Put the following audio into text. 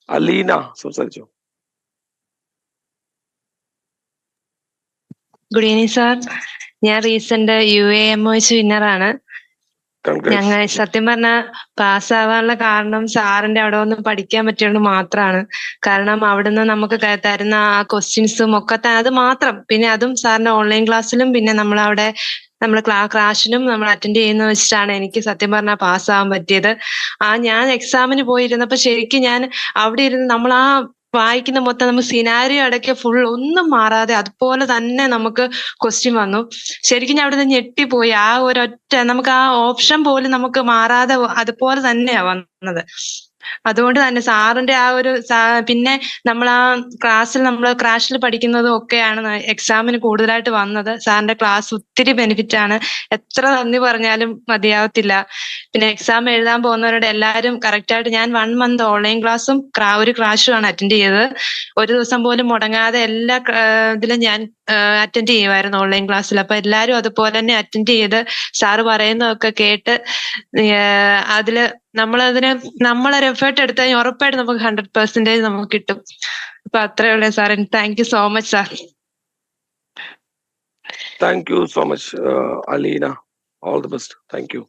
അലീന സംസാരിച്ചു. Good evening sir. ഞാൻ recent UAMOH വിന്നറാണ്. ഞങ്ങൾ സത്യം പറഞ്ഞ പാസ്സാവാനുള്ള കാരണം സാറിന്റെ അവിടെ വന്ന് പഠിക്കാൻ പറ്റിയോണ്ട് മാത്രമാണ്. കാരണം അവിടുന്ന് നമുക്ക് തരുന്ന ആ ക്വസ്റ്റ്യൻസും ഒക്കെ അത് മാത്രം, പിന്നെ അതും സാറിന്റെ ഓൺലൈൻ ക്ലാസ്സിലും പിന്നെ നമ്മളവിടെ നമ്മൾ ക്രാഷിനും നമ്മൾ അറ്റൻഡ് ചെയ്യുന്ന വെച്ചിട്ടാണ് എനിക്ക് സത്യം പറഞ്ഞാൽ പാസ്സാവാൻ പറ്റിയത്. ഞാൻ എക്സാമിന് പോയിരുന്നപ്പോ ശരിക്കും ഞാൻ അവിടെ ഇരുന്ന് നമ്മൾ ആ വായിക്കുന്ന മൊത്തം നമുക്ക് സിനാരിയോ അടക്ക ഫുൾ ഒന്നും മാറാതെ അതുപോലെ തന്നെ നമുക്ക് ക്വസ്റ്റ്യൻ വന്നു. ശരിക്കും ഞാൻ അവിടുന്ന് ഞെട്ടിപ്പോയി. ആ ഒരൊറ്റ നമുക്ക് ആ ഓപ്ഷൻ പോലും നമുക്ക് മാറാതെ അതുപോലെ തന്നെയാ വന്നത്. അതുകൊണ്ട് തന്നെ സാറിന്റെ ആ ഒരു പിന്നെ നമ്മൾ ആ നമ്മൾ ക്രാഷിൽ പഠിക്കുന്നതും ഒക്കെയാണ് എക്സാമിന് കൂടുതലായിട്ട് വന്നത്. സാറിന്റെ ക്ലാസ് ഒത്തിരി ബെനിഫിറ്റ് ആണ്. എത്ര നന്ദി പറഞ്ഞാലും മതിയാവത്തില്ല. പിന്നെ എക്സാം എഴുതാൻ പോകുന്നവരോട് എല്ലാവരും കറക്റ്റായിട്ട് ഞാൻ 1 month ഓൺലൈൻ ക്ലാസ്സും ഒരു ക്രാഷുമാണ് അറ്റൻഡ് ചെയ്തത്. ഒരു ദിവസം പോലും മുടങ്ങാതെ എല്ലാ ഇതിലും ഞാൻ അറ്റൻഡ് ചെയ്യുമായിരുന്നു ഓൺലൈൻ ക്ലാസ്സിൽ. അപ്പൊ എല്ലാരും അതുപോലെ തന്നെ അറ്റൻഡ് ചെയ്ത് സാറ് പറയുന്നതൊക്കെ കേട്ട് അതില് നമ്മളൊരു എഫേർട്ട് എടുത്താൽ ഉറപ്പായിട്ട് നമുക്ക് 100% നമുക്ക് കിട്ടും. അപ്പൊ അത്രേ ഉള്ളൂ sir. Thank you so much sir. Thank you so much, Alina. All the best. Thank you.